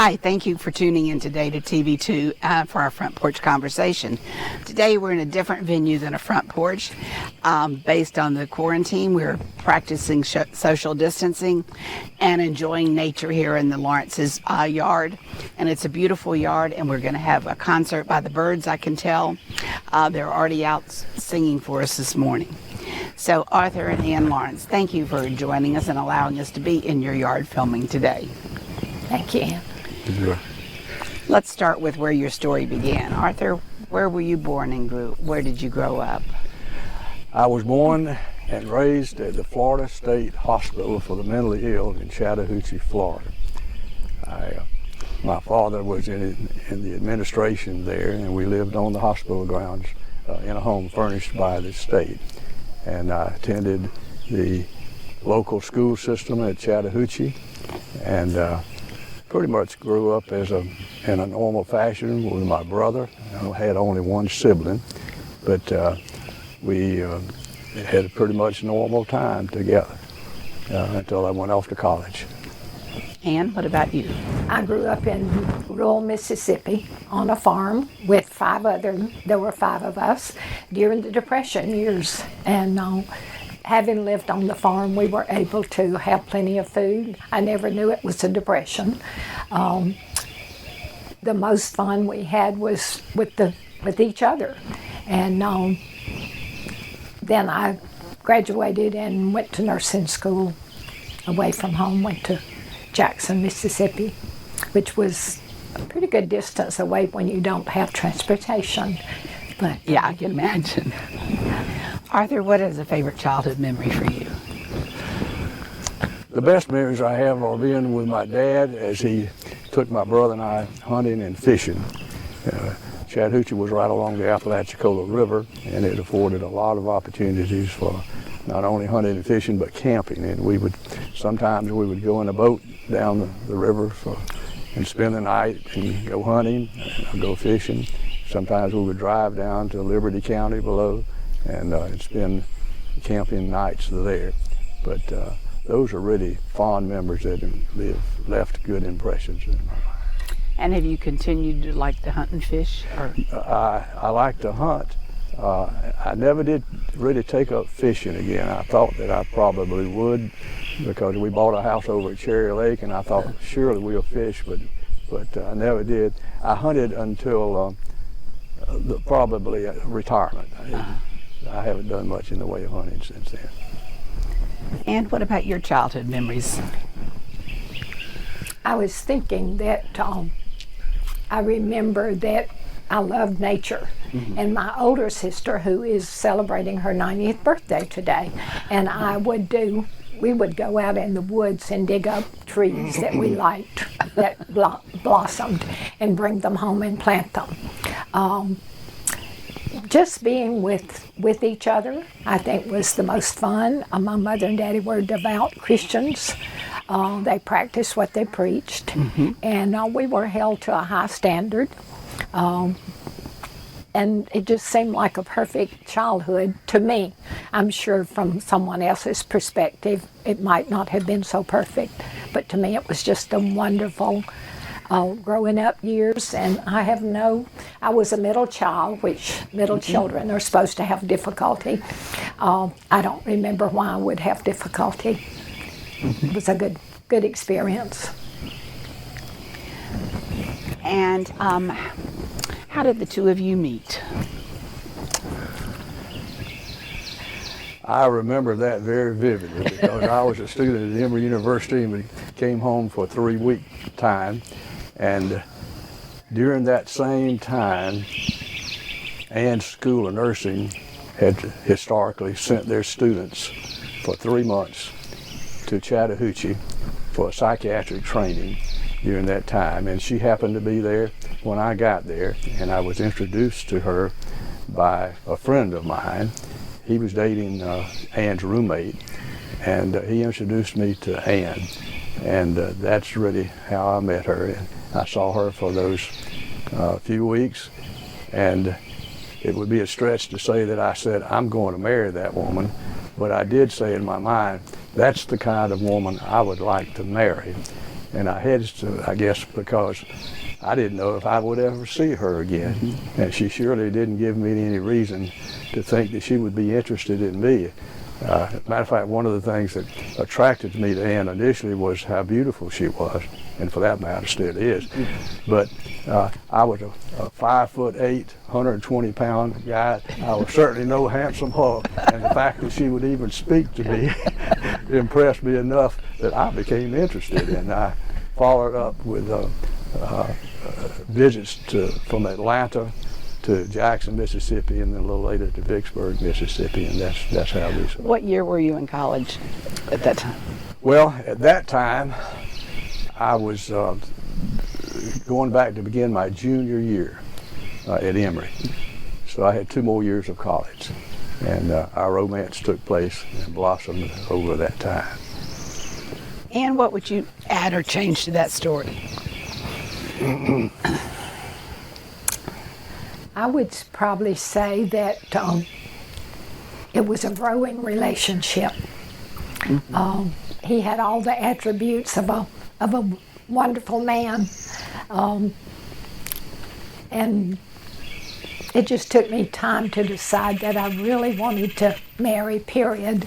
Hi, thank you for tuning in today to TV2 for our Front Porch Conversation. Today we're in a different venue than a front porch. Based on the quarantine, we're practicing social distancing and enjoying nature here in the Lawrence's yard. And it's a beautiful yard, and we're going to have a concert by the birds, I can tell. They're already out singing for us this morning. So Arthur and Ann Lawrence, thank you for joining us and allowing us to be in your yard filming today. Thank you, Ann. Sure. Let's start with where your story began. Arthur, where were you born and where did you grow up? I was born and raised at the Florida State Hospital for the Mentally Ill in Chattahoochee, Florida. My father was in the administration there, and we lived on the hospital grounds in a home furnished by the state. And I attended the local school system at Chattahoochee, and pretty much grew up in a normal fashion with my brother. I had only one sibling, but we had a pretty much normal time together until I went off to college. Ann, what about you? I grew up in rural Mississippi on a farm with there were five of us during the Depression years. And having lived on the farm, we were able to have plenty of food. I never knew it was a depression. The most fun we had was with each other. And then I graduated and went to nursing school away from home, went to Jackson, Mississippi, which was a pretty good distance away when you don't have transportation. But yeah, I can imagine. Arthur, what is a favorite childhood memory for you? The best memories I have are being with my dad as he took my brother and I hunting and fishing. Chattahoochee was right along the Apalachicola River, and it afforded a lot of opportunities for not only hunting and fishing, but camping. And sometimes we would go in a boat down the river and spend the night and go hunting, go fishing. Sometimes we would drive down to Liberty County below and spend camping nights there. But those are really fond memories that have left good impressions in my life. And have you continued to like to hunt and fish? I like to hunt. I never did really take up fishing again. I thought that I probably would, because we bought a house over at Cherry Lake, and I thought surely we'll fish, but I never did. I hunted until probably retirement. I haven't done much in the way of hunting since then. And what about your childhood memories? I was thinking that I remember that I loved nature. Mm-hmm. And my older sister, who is celebrating her 90th birthday today, and we would go out in the woods and dig up trees that we liked, that blossomed, and bring them home and plant them. Just being with each other, I think, was the most fun. My mother and daddy were devout Christians. They practiced what they preached, mm-hmm. and we were held to a high standard. And it just seemed like a perfect childhood to me. I'm sure from someone else's perspective, it might not have been so perfect, but to me it was just a wonderful growing up years. And I was a middle child, which middle mm-hmm. children are supposed to have difficulty. I don't remember why I would have difficulty. Mm-hmm. It was a good experience. And how did the two of you meet? I remember that very vividly because I was a student at Emory University, and we came home for a 3-week time. And during that same time, Ann's School of Nursing had historically sent their students for 3 months to Chattahoochee for psychiatric training during that time. And she happened to be there when I got there, and I was introduced to her by a friend of mine. He was dating Ann's roommate, and he introduced me to Ann, and that's really how I met her. And I saw her for those few weeks, and it would be a stretch to say that I said, I'm going to marry that woman, but I did say in my mind, that's the kind of woman I would like to marry. And I hesitated, I guess, because I didn't know if I would ever see her again. And she surely didn't give me any reason to think that she would be interested in me. As a matter of fact, one of the things that attracted me to Ann initially was how beautiful she was, and for that matter still is. But I was a 5'8", 120-pound guy. I was certainly no handsome hog, and the fact that she would even speak to me impressed me enough that I became interested, and I followed up with visits from Atlanta to Jackson, Mississippi, and then a little later to Vicksburg, Mississippi, and that's how we started. What year were you in college at that time? Well, at that time, I was going back to begin my junior year at Emory. So I had 2 more years of college, and our romance took place and blossomed over that time. And what would you add or change to that story? I would probably say that it was a growing relationship. He had all the attributes of a wonderful man, and it just took me time to decide that I really wanted to marry, period.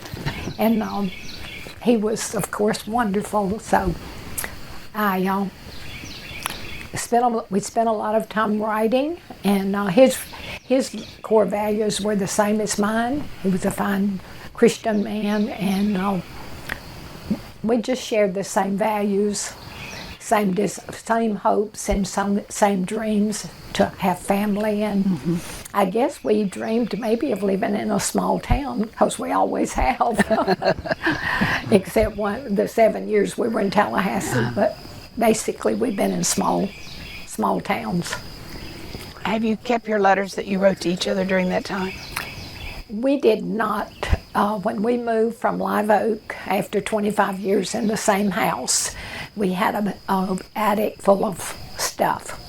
And he was, of course, wonderful. So we spent a lot of time writing, and his core values were the same as mine. He was a fine Christian man, and we just shared the same values, same hopes, and same dreams to have family. And I guess we dreamed maybe of living in a small town, because we always have, except the 7 years we were in Tallahassee. But basically, we've been in small towns. Have you kept your letters that you wrote to each other during that time? We did not. When we moved from Live Oak after 25 years in the same house, we had an attic full of stuff,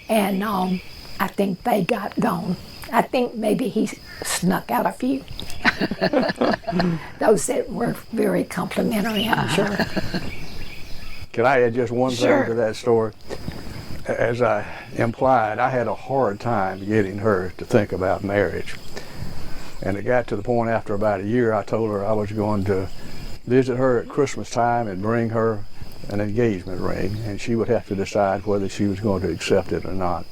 and I think they got gone. I think maybe he snuck out a few. Those that were very complimentary, I'm sure. Can I add just one Sure. thing to that story? As I implied, I had a hard time getting her to think about marriage. And it got to the point after about a year, I told her I was going to visit her at Christmas time and bring her an engagement ring, and she would have to decide whether she was going to accept it or not.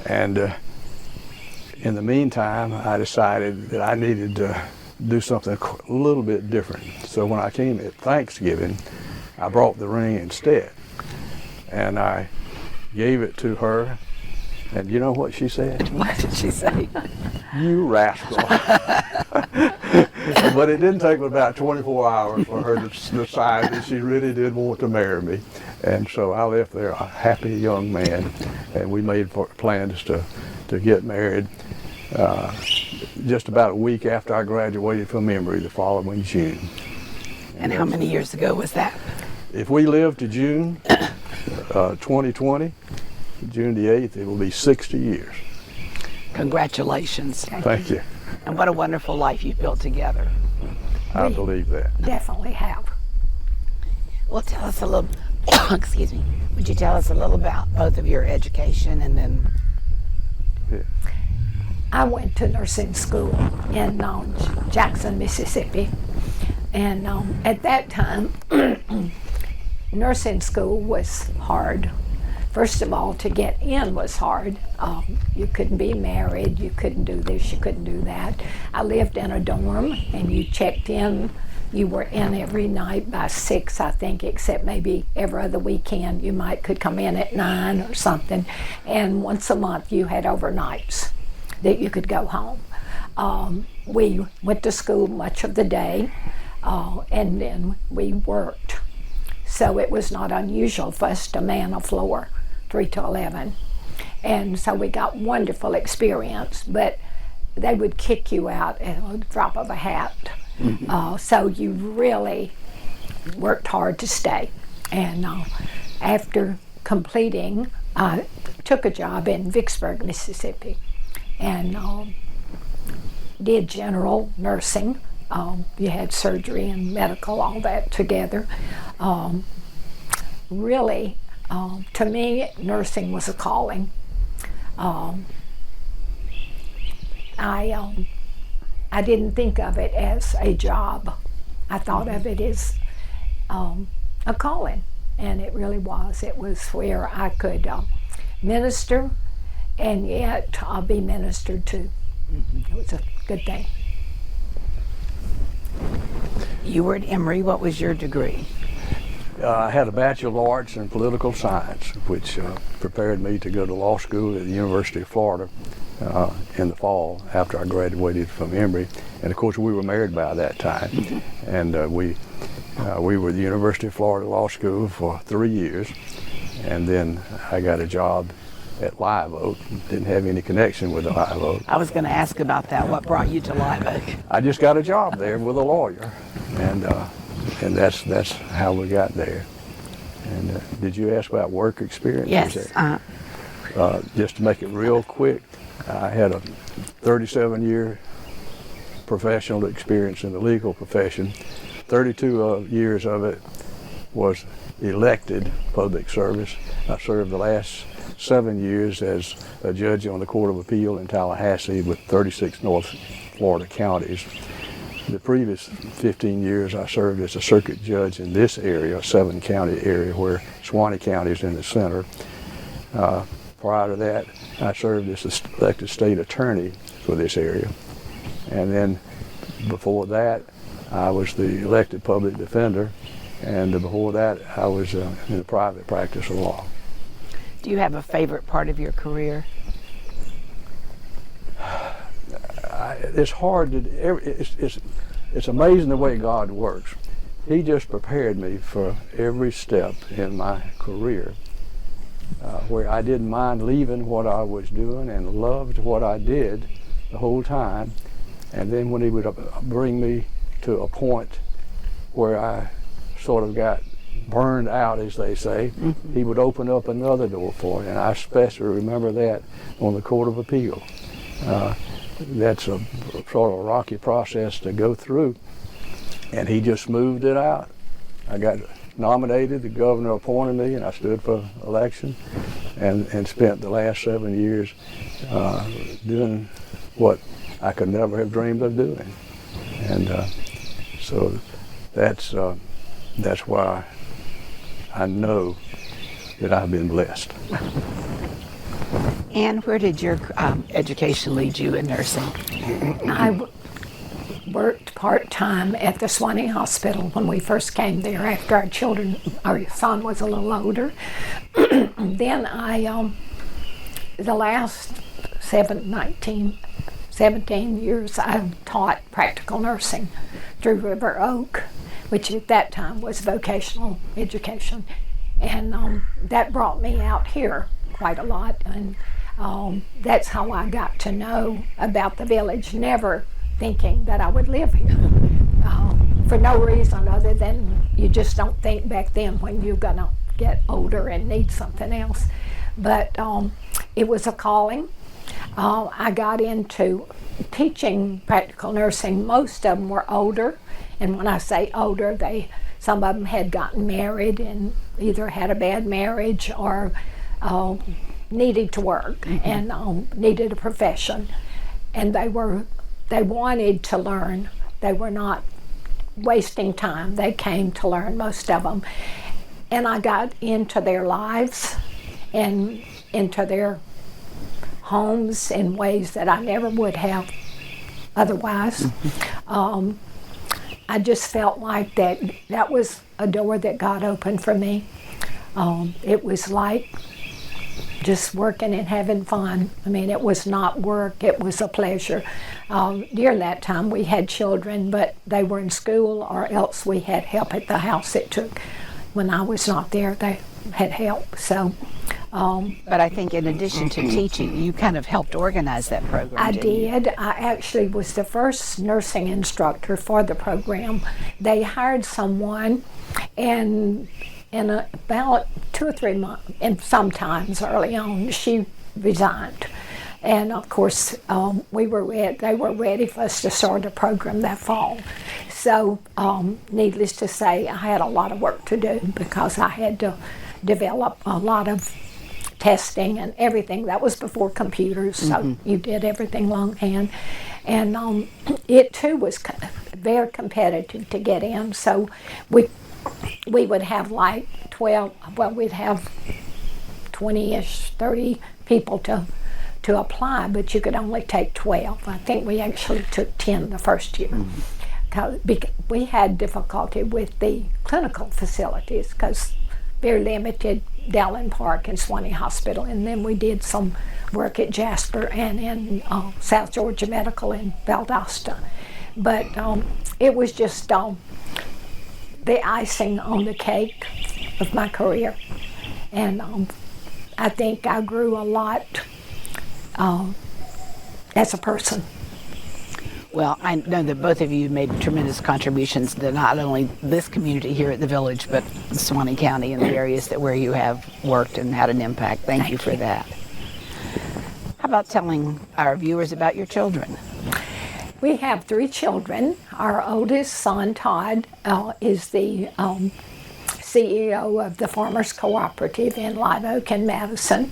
And in the meantime, I decided that I needed to do something a little bit different. So when I came at Thanksgiving, I brought the ring instead. And I gave it to her, and you know what she said? What did she say? You rascal. But it didn't take about 24 hours for her to decide that she really did want to marry me. And so I left there a happy young man, and we made plans to get married just about a week after I graduated from Emory the following June. And how many years ago was that? If we live to June 2020, June the 8th, it will be 60 years. Congratulations. Thank you. And what a wonderful life you've built together. I believe that. Definitely have. Well, tell us a little, excuse me, would you tell us a little about both of your education and then? Yeah. I went to nursing school in Jackson, Mississippi. And at that time, nursing school was hard. First of all, to get in was hard. You couldn't be married, you couldn't do this, you couldn't do that. I lived in a dorm, and you checked in. You were in every night by 6, I think, except maybe every other weekend you could come in at 9 or something. And once a month you had overnights that you could go home. We went to school much of the day, and then we worked. So it was not unusual for us to man a floor 3 to 11. And so we got wonderful experience, but they would kick you out at the drop of a hat. So you really worked hard to stay. And after completing, I took a job in Vicksburg, Mississippi, and did general nursing. You had surgery and medical, all that together. really, to me, nursing was a calling. I didn't think of it as a job. I thought of it as a calling, and it really was. It was where I could minister and yet be ministered to. It was a good thing. You were at Emory. What was your degree? I had a Bachelor of Arts in Political Science, which prepared me to go to law school at the University of Florida in the fall after I graduated from Emory. And of course, we were married by that time. And we were at the University of Florida Law School for 3 years. And then I got a job at Live Oak. Didn't have any connection with the Live Oak. I was going to ask about that. What brought you to Live Oak? I just got a job there with a lawyer. And that's how we got there. And did you ask about work experience? Yes. Just to make it real quick, I had a 37-year professional experience in the legal profession. 32 years of it was elected public service. I served the last 7 years as a judge on the Court of Appeal in Tallahassee with 36 North Florida counties. The previous 15 years I served as a circuit judge in this area, a 7-county area where Suwannee County is in the center. Prior to that, I served as the elected state attorney for this area. And then before that, I was the elected public defender. And before that, I was in the private practice of law. Do you have a favorite part of your career? It's hard to, it's amazing the way God works. He just prepared me for every step in my career where I didn't mind leaving what I was doing and loved what I did the whole time. And then when he would bring me to a point where I sort of got burned out, as they say, he would open up another door for me. And I especially remember that on the Court of Appeal. That's a sort of a rocky process to go through, and he just moved it out. I got nominated, the governor appointed me, and I stood for election and spent the last 7 years doing what I could never have dreamed of doing. And so that's why I know that I've been blessed. And where did your education lead you in nursing? I worked part-time at the Suwannee Hospital when we first came there after our son was a little older. Then the last 17 years, I've taught practical nursing through River Oak, which at that time was vocational education. And that brought me out here quite a lot. And that's how I got to know about the village, never thinking that I would live here for no reason other than you just don't think back then when you're going to get older and need something else. But it was a calling. I got into teaching practical nursing. Most of them were older, and when I say older, some of them had gotten married and either had a bad marriage or needed to work and needed a profession, and they wanted to learn. They were not wasting time. They came to learn, most of them, and I got into their lives and into their homes in ways that I never would have otherwise. I just felt like that was a door that God opened for me. It was like just working and having fun. I mean, it was not work, it was a pleasure. During that time we had children, but they were in school or else we had help at the house. It took, when I was not there, they had help. So. But I think in addition to teaching, you kind of helped organize that program. I did. I actually was the first nursing instructor for the program. They hired someone, and in about 2 or 3 months, and sometimes early on, she resigned. And of course, they were ready for us to start a program that fall. So, needless to say, I had a lot of work to do because I had to develop a lot of testing and everything. That was before computers, so you did everything longhand. And it too was very competitive to get in. So we would have like 12, well, we'd have 20-ish, 30 people to apply, but you could only take 12. I think we actually took 10 the first year. We had difficulty with the clinical facilities because very limited, Dowling Park and Swanee Hospital, and then we did some work at Jasper and in South Georgia Medical in Valdosta. But it was just the icing on the cake of my career. And I think I grew a lot as a person. Well, I know that both of you made tremendous contributions to not only this community here at the village, but Swanee County and the areas where you have worked and had an impact. Thank you for that. How about telling our viewers about your children? We have 3 children. Our oldest son, Todd, is the CEO of the Farmers Cooperative in Live Oak and Madison.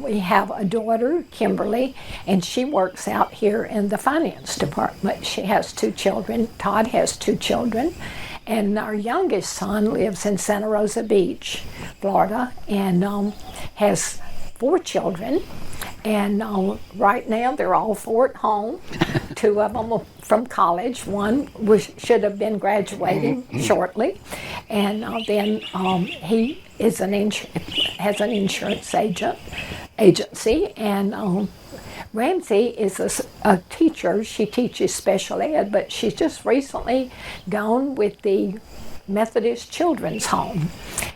We have a daughter, Kimberly, and she works out here in the finance department. She has 2 children. Todd has 2 children. And our youngest son lives in Santa Rosa Beach, Florida, and has 4 children. And right now they're all 4 at home. 2 of them are from college. One should have been graduating shortly. And then he is has an insurance agency. And Ramsey is a teacher. She teaches special ed, but she's just recently gone with the Methodist Children's Home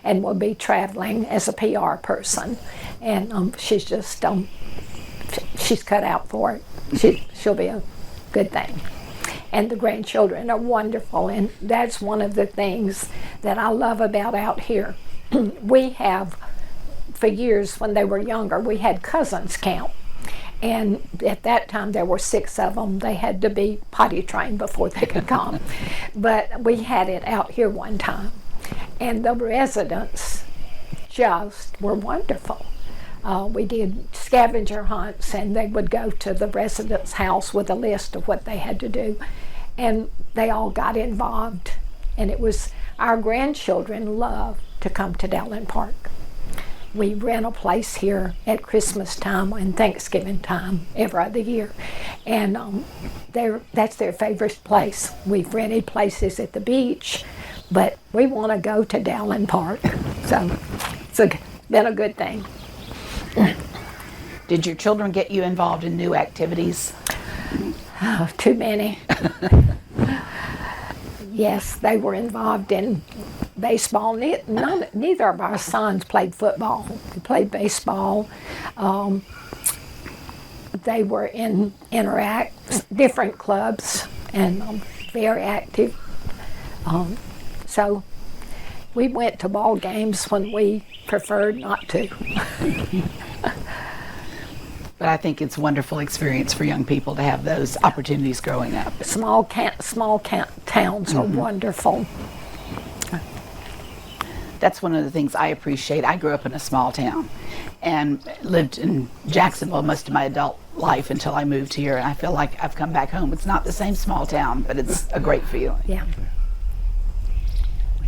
and will be traveling as a PR person. And she's just she's cut out for it. She'll be a good thing. And the grandchildren are wonderful, and that's one of the things that I love about out here. We have, for years when they were younger, we had cousins count. And at that time there were 6 of them. They had to be potty trained before they could come. But we had it out here one time. And the residents just were wonderful. We did scavenger hunts, and they would go to the residents' house with a list of what they had to do. And they all got involved. And it was, our grandchildren love to come to Dowling Park. We rent a place here at Christmas time and Thanksgiving time every other year. And that's their favorite place. We've rented places at the beach, but we want to go to Dowling Park. So it's been a good thing. Did your children get you involved in new activities? Oh, too many. Yes, they were involved in baseball. Neither of our sons played football. They played baseball. They were in different clubs and very active. So we went to ball games when we preferred not to. But I think it's a wonderful experience for young people to have those opportunities growing up. Small towns are wonderful. That's one of the things I appreciate. I grew up in a small town and lived in Jacksonville most of my adult life until I moved here, and I feel like I've come back home. It's not the same small town, but it's a great feeling. Yeah.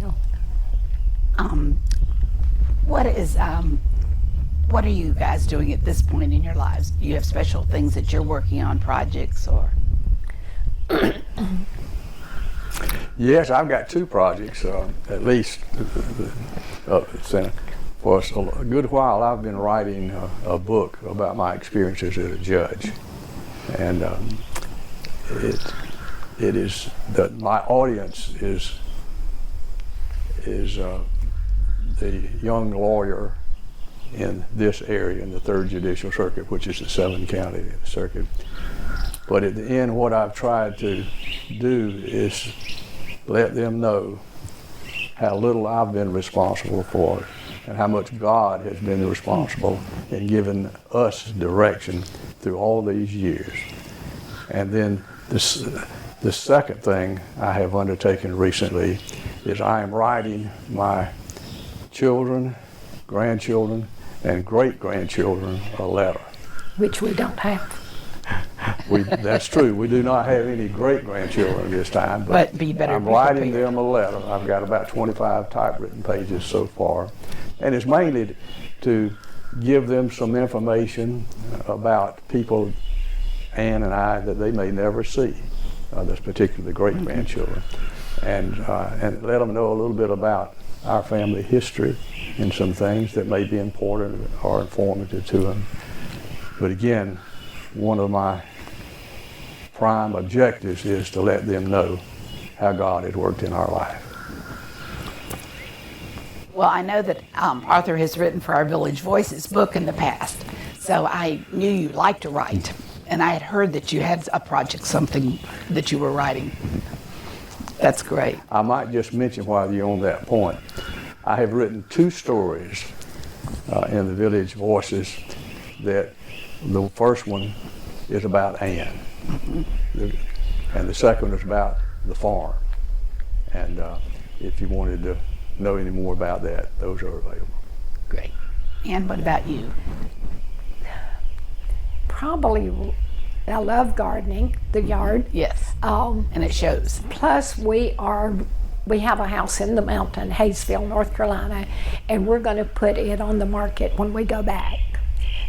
Well, what are you guys doing at this point in your lives? Do you have special things that you're working on, projects, or? Yes, I've got 2 projects, at least. For a good while, I've been writing a book about my experiences as a judge, and it is that my audience is the young lawyer in this area, in the 3rd Judicial Circuit, which is the 7-county circuit. But at the end, what I've tried to do is let them know how little I've been responsible for and how much God has been responsible in giving us direction through all these years. And then The second thing I have undertaken recently is I am writing my children, grandchildren, and great-grandchildren a letter. Which we don't have. That's true. We do not have any great-grandchildren this time, But be better I'm writing prepared. them a letter. I've got about 25 typewritten pages so far, and it's mainly to give them some information about people, Ann and I, that they may never see, that's particularly the great-grandchildren, and let them know a little bit about our family history and some things that may be important or informative to them. But again, one of my prime objectives is to let them know how God has worked in our life. Well, I know that Arthur has written for our Village Voices book in the past, so I knew you liked to write, and I had heard that you had a project, something that you were writing. That's great. I might just mention while you're on that point, I have written 2 stories in the Village Voices. That the first one is about Ann, and the second one is about the farm. And if you wanted to know any more about that, those are available. Great. And what about you? Probably, I love gardening, the yard. Yes. And it shows. Plus, we have a house in the mountain, Hayesville, North Carolina, and we're going to put it on the market when we go back.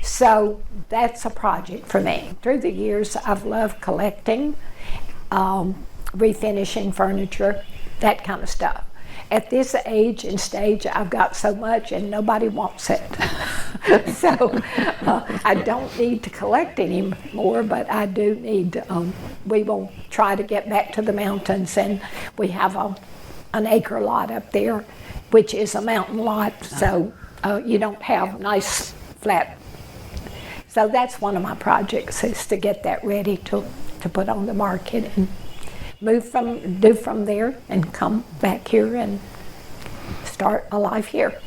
So that's a project for me. Through the years, I've loved collecting, refinishing furniture, that kind of stuff. At this age and stage, I've got so much and nobody wants it. So I don't need to collect anymore, but I do need, we will try to get back to the mountains, and we have an acre lot up there, which is a mountain lot, so you don't have nice flat. So that's one of my projects, is to get that ready to put on the market and do from there and come back here and start a life here.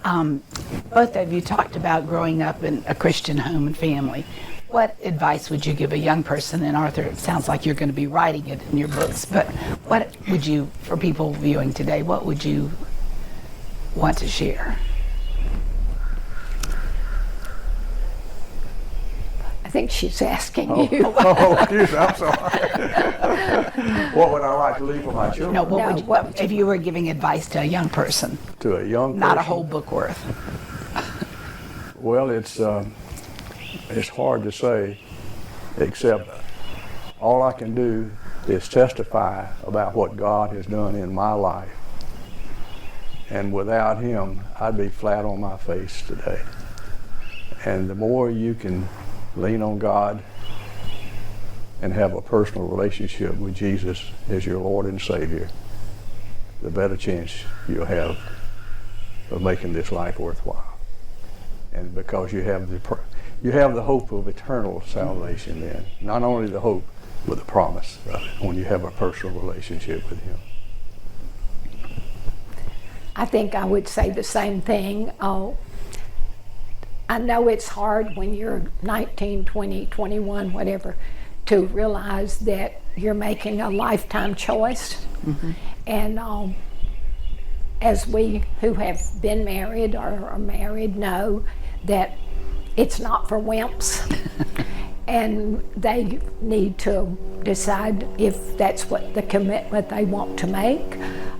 Both of you talked about growing up in a Christian home and family. What advice would you give a young person? And Arthur, it sounds like you're going to be writing it in your books, but what would you, for people viewing today, what would you want to share? I think she's asking Oh, you. excuse me, I'm sorry. What would I like to leave for my children? No, No, what would if you were giving advice to a young person, To a young person? not a whole book worth? Well, it's hard to say, except all I can do is testify about what God has done in my life. And without Him, I'd be flat on my face today. And the more you can lean on God and have a personal relationship with Jesus as your Lord and Savior, the better chance you'll have of making this life worthwhile. And because you have the hope of eternal salvation then. Not only the hope, but the promise of it when you have a personal relationship with Him. I think I would say the same thing. I know it's hard when you're 19, 20, 21, whatever, to realize that you're making a lifetime choice. Mm-hmm. And as we who have been married or are married know that it's not for wimps. And they need to decide if that's what the commitment they want to make.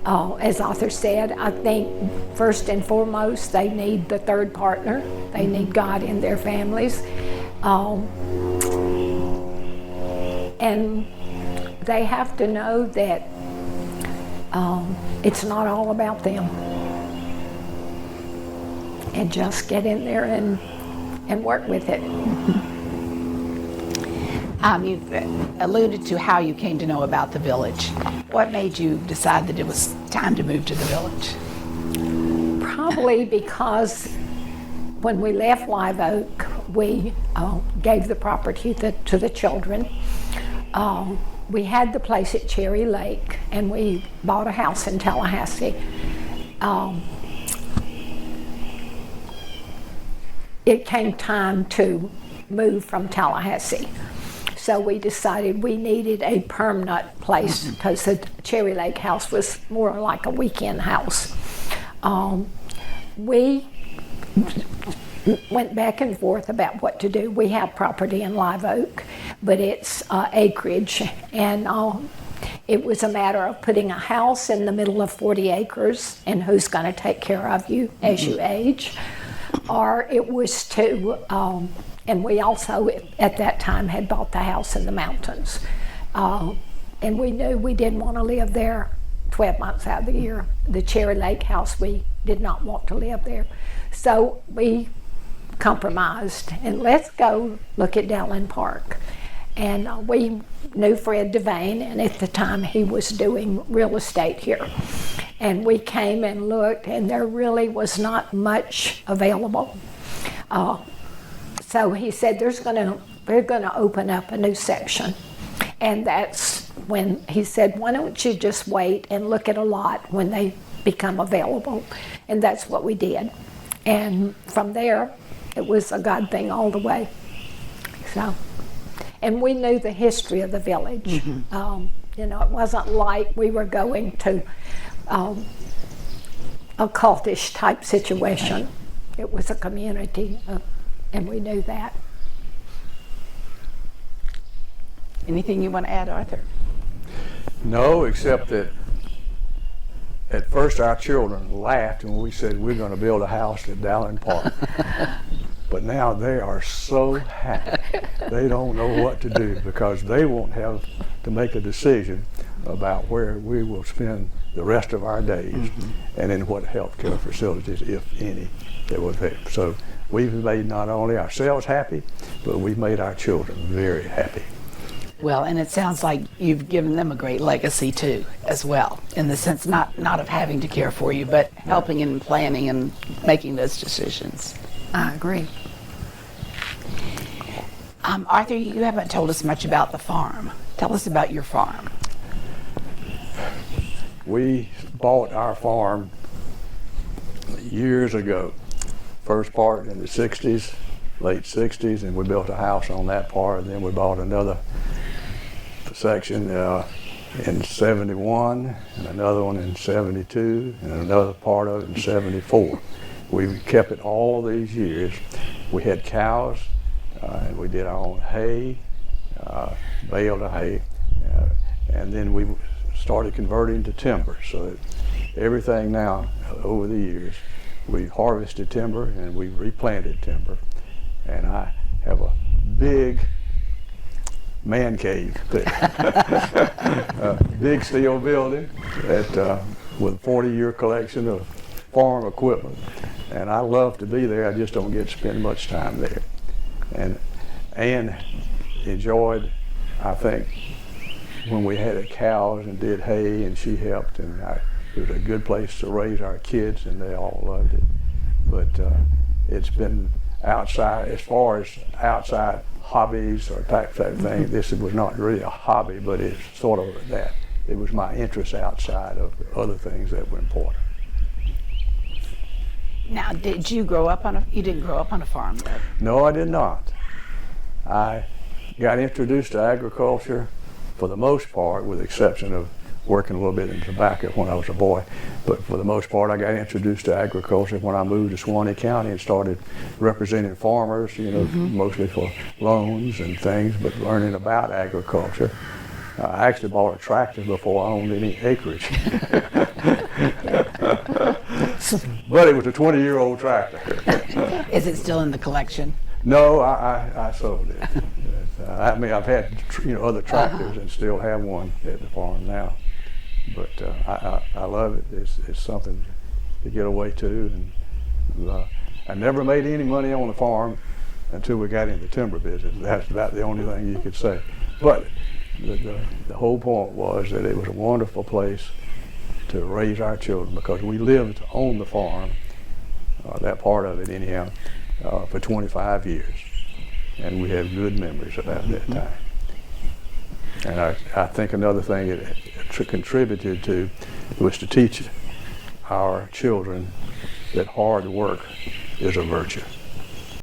As Arthur said, I think first and foremost they need the third partner. They need God in their families. And they have to know that it's not all about them. And just get in there and work with it. You've alluded to how you came to know about the village. What made you decide that it was time to move to the village? Probably because when we left Live Oak, we gave the property to the children. We had the place at Cherry Lake, and we bought a house in Tallahassee. It came time to move from Tallahassee. So we decided we needed a permanent place because the Cherry Lake house was more like a weekend house. We went back and forth about what to do. We have property in Live Oak, but it's acreage, and it was a matter of putting a house in the middle of 40 acres and who's going to take care of you as you age, or it was to, and we also at that time had bought the house in the mountains, and we knew we didn't want to live there 12 months out of the year. The Cherry Lake house, we did not want to live there. So we compromised and let's go look at Dowling Park. And we knew Fred Devane, and at the time he was doing real estate here. And we came and looked, and there really was not much available. So he said, we're gonna open up a new section. And that's when he said, why don't you just wait and look at a lot when they become available? And that's what we did. And from there, it was a God thing all the way. So, and we knew the history of the village. You know, it wasn't like we were going to a cultish type situation. It was a community, and we knew that. Anything you want to add, Arthur? No, except that at first our children laughed when we said we're going to build a house at Dowling Park. But now they are so happy. They don't know what to do because they won't have to make a decision about where we will spend the rest of our days and in what health care facilities, if any, that will help. So we've made not only ourselves happy, but we've made our children very happy. Well, and it sounds like you've given them a great legacy too, as well, in the sense not of having to care for you, but helping and planning and making those decisions. I agree. Arthur, you haven't told us much about the farm. Tell us about your farm. We bought our farm years ago. First part in the 60s, late 60s, and we built a house on that part, and then we bought another section in 71, and another one in 72, and another part of it in 74. We kept it all these years. We had cows, and we did our own hay, baled the hay, and then we started converting to timber. So that everything now, over the years, we harvested timber and we replanted timber. And I have a big man cave there. A big steel building with a 40-year collection of farm equipment. And I love to be there, I just don't get to spend much time there. And Ann enjoyed, I think, when we had cows and did hay, and she helped, and it was a good place to raise our kids, and they all loved it. But it's been outside, as far as outside hobbies or type thing, this was not really a hobby, but it's sort of that. It was my interest outside of other things that were important. Now, did you grow up you didn't grow up on a farm, though? No, I did not. I got introduced to agriculture for the most part, with the exception of working a little bit in tobacco when I was a boy. But for the most part, I got introduced to agriculture when I moved to Suwannee County and started representing farmers, you know, mostly for loans and things, but learning about agriculture. I actually bought a tractor before I owned any acreage. But it was a 20-year-old tractor. Is it still in the collection? No, I sold it. I mean, I've had other tractors and still have one at the farm now. But I love it. It's something to get away to. And I never made any money on the farm until we got into timber business. That's about the only thing you could say. But the whole point was that it was a wonderful place to raise our children because we lived on the farm, that part of it anyhow, for 25 years. And we have good memories about that time. And I think another thing it contributed to was to teach our children that hard work is a virtue.